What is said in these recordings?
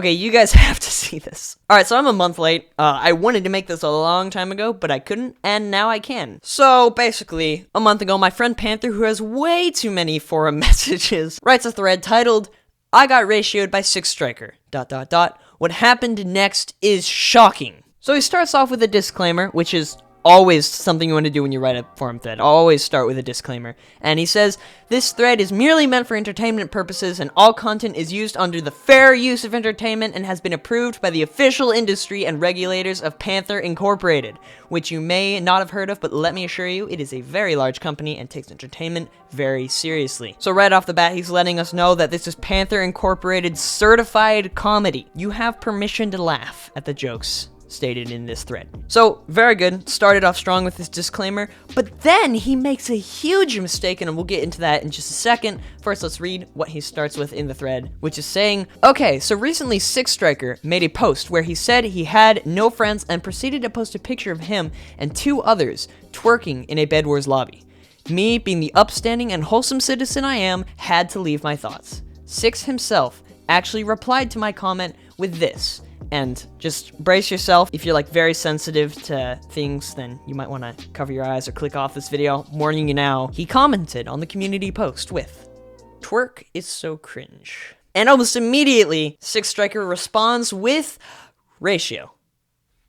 Okay, you guys have to see this. Alright, so I'm a month late. I wanted to make this a long time ago, but I couldn't, and now I can. So, basically, a month ago, my friend Panther, who has way too many forum messages, writes a thread titled, I got ratioed by SixStriker, ... What happened next is shocking. So he starts off with a disclaimer, which is always something you want to do when you write a forum thread. Always start with a disclaimer. And he says, this thread is merely meant for entertainment purposes, and all content is used under the fair use of entertainment and has been approved by the official industry and regulators of Panther Incorporated, which you may not have heard of, but let me assure you, it is a very large company and takes entertainment very seriously. So right off the bat, he's letting us know that this is Panther Incorporated certified comedy. You have permission to laugh at the jokes stated in this thread. So, very good. Started off strong with this disclaimer, but then he makes a huge mistake, and we'll get into that in just a second. First, let's read what he starts with in the thread, which is saying, okay, so recently SixStriker made a post where he said he had no friends and proceeded to post a picture of him and 2 others twerking in a Bed Wars lobby. Me, being the upstanding and wholesome citizen I am, had to leave my thoughts. Six himself actually replied to my comment with this. And just brace yourself. If you're like very sensitive to things, then you might want to cover your eyes or click off this video. Warning you now. He commented on the community post with, twerk is so cringe. And almost immediately, SixStriker responds with ratio.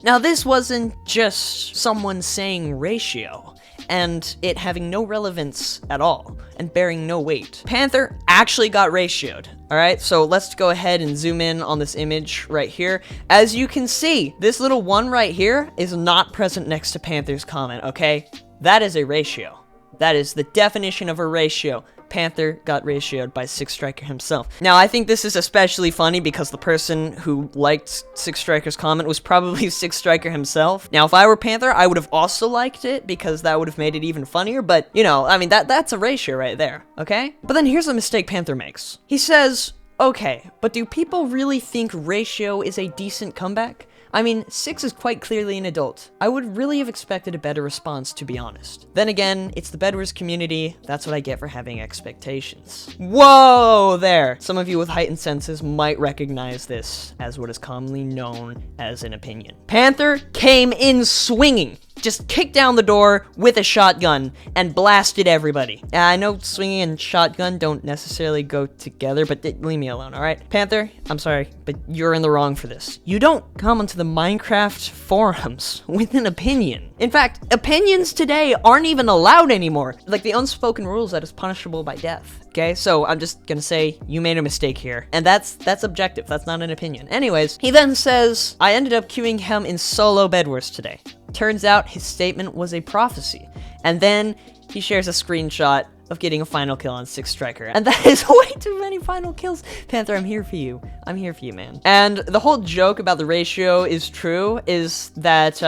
Now this wasn't just someone saying ratio, and it having no relevance at all, and bearing no weight. Panther actually got ratioed, alright? So let's go ahead and zoom in on this image right here. As you can see, this little 1 right here is not present next to Panther's comment, okay? That is a ratio. That is the definition of a ratio. Panther got ratioed by SixStriker himself. Now, I think this is especially funny because the person who liked SixStriker's comment was probably SixStriker himself. Now, if I were Panther, I would have also liked it because that would have made it even funnier, but, you know, I mean, that's a ratio right there, okay? But then here's a mistake Panther makes. He says, okay, but do people really think ratio is a decent comeback? I mean, Six is quite clearly an adult. I would really have expected a better response, to be honest. Then again, it's the Bed Wars community. That's what I get for having expectations. Whoa there! Some of you with heightened senses might recognize this as what is commonly known as an opinion. Panther came in swinging. Just kicked down the door with a shotgun and blasted everybody. I know swinging and shotgun don't necessarily go together, but leave me alone, alright? Panther, I'm sorry, but you're in the wrong for this. You don't come onto the Minecraft forums with an opinion. In fact, opinions today aren't even allowed anymore. Like the unspoken rules that is punishable by death. Okay, so I'm just gonna say you made a mistake here. And that's objective, that's not an opinion. Anyways, he then says, I ended up queuing him in solo Bed Wars today. Turns out his statement was a prophecy. And then he shares a screenshot of getting a final kill on SixStriker. And that is way too many final kills. Panther, I'm here for you. I'm here for you, man. And the whole joke about the ratio is true, is that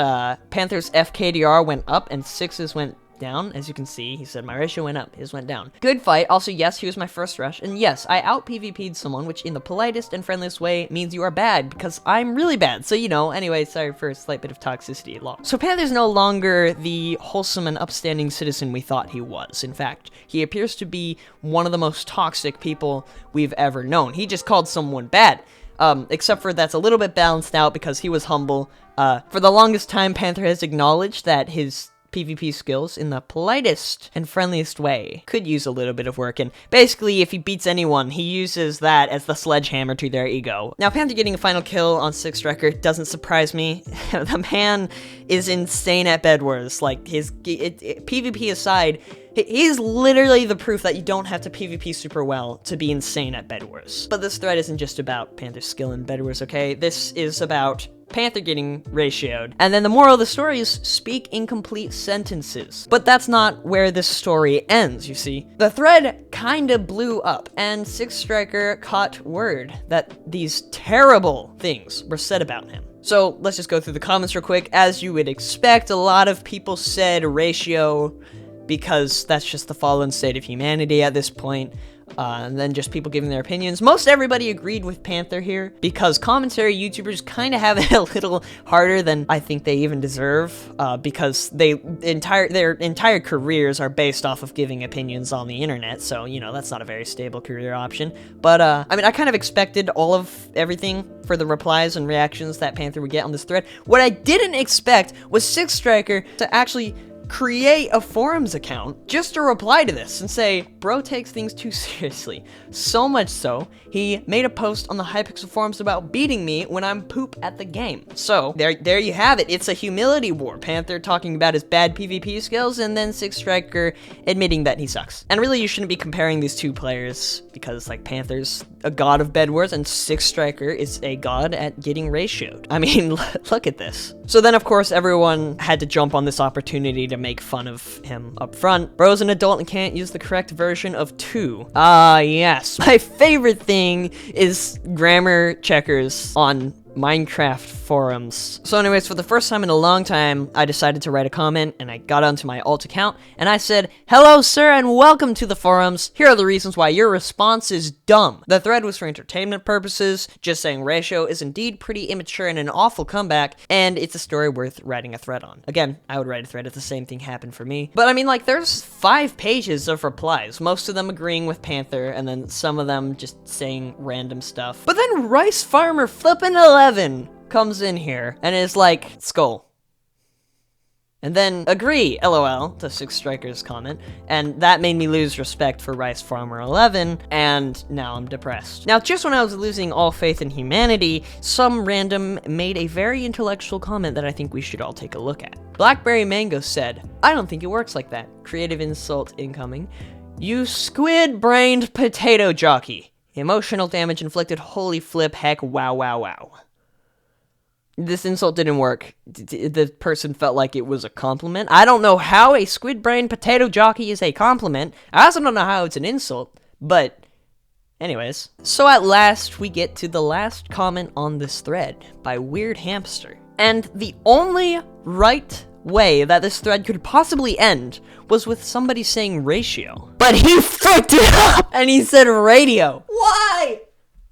Panther's FKDR went up and Six's went down. As you can see, he said my ratio went up, his went down. Good fight. Also, yes, he was my first rush, and yes, I out PvP'd someone, which in the politest and friendliest way means you are bad, because I'm really bad. So, you know, anyway, sorry for a slight bit of toxicity. So Panther's no longer the wholesome and upstanding citizen we thought he was. In fact, he appears to be one of the most toxic people we've ever known. He just called someone bad. Except for that's a little bit balanced out because he was humble. For the longest time, Panther has acknowledged that his PvP skills in the politest and friendliest way could use a little bit of work, and basically if he beats anyone, he uses that as the sledgehammer to their ego. Now, Panther getting a final kill on SixStriker doesn't surprise me. The man is insane at Bed Wars. Like, PvP aside, he's literally the proof that you don't have to PvP super well to be insane at Bed Wars. But this thread isn't just about Panther's skill in Bed Wars, okay? This is about Panther getting ratioed. And then the moral of the story is speak incomplete sentences. But that's not where this story ends, you see. The thread kinda blew up, and SixStriker caught word that these terrible things were said about him. So let's just go through the comments real quick. As you would expect, a lot of people said ratio because that's just the fallen state of humanity at this point. and then just people giving their opinions. Most everybody agreed with Panther here, because commentary YouTubers kind of have it a little harder than I think they even deserve, because their entire careers are based off of giving opinions on the internet, so, you know, that's not a very stable career option. But, I mean, I kind of expected all of everything for the replies and reactions that Panther would get on this thread. What I didn't expect was SixStriker to actually create a forums account just to reply to this and say, bro takes things too seriously. So much so, he made a post on the Hypixel forums about beating me when I'm poop at the game. So, there you have it. It's a humility war. Panther talking about his bad PvP skills, and then SixStriker admitting that he sucks. And really, you shouldn't be comparing these two players, because, like, Panther's a god of bed wars, and SixStriker is a god at getting ratioed. I mean, look at this. So then, of course, everyone had to jump on this opportunity to make fun of him up front. Bro's an adult and can't use the correct version of 2. Yes. My favorite thing is grammar checkers on Minecraft forums. So anyways, for the first time in a long time, I decided to write a comment, and I got onto my alt account, and I said, "Hello, sir, and welcome to the forums. Here are the reasons why your response is dumb." The thread was for entertainment purposes, just saying Ratio is indeed pretty immature and an awful comeback, and it's a story worth writing a thread on. Again, I would write a thread if the same thing happened for me. But I mean, like, there's 5 pages of replies, most of them agreeing with Panther, and then some of them just saying random stuff. But then RiceFarmer11 comes in here and is like, skull. And then agree, lol, to SixStriker's comment, and that made me lose respect for RiceFarmer11, and now I'm depressed. Now, just when I was losing all faith in humanity, some random made a very intellectual comment that I think we should all take a look at. Blackberry Mango said, "I don't think it works like that. Creative insult incoming. You squid-brained potato jockey. Emotional damage inflicted, holy flip, heck, wow, wow, wow." This insult didn't work. The person felt like it was a compliment. I don't know how a squid-brained potato jockey is a compliment. I also don't know how it's an insult, but anyways. So at last, we get to the last comment on this thread by Weird Hamster. And the only right way that this thread could possibly end was with somebody saying ratio. But he fucked it up, and he said radio. Why?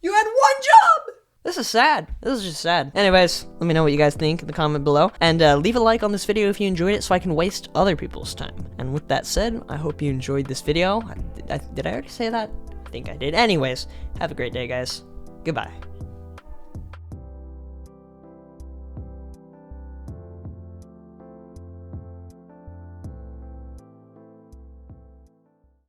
You had one job! This is sad. This is just sad. Anyways, let me know what you guys think in the comment below. And leave a like on this video if you enjoyed it so I can waste other people's time. And with that said, I hope you enjoyed this video. Did I already say that? I think I did. Anyways, have a great day, guys. Goodbye.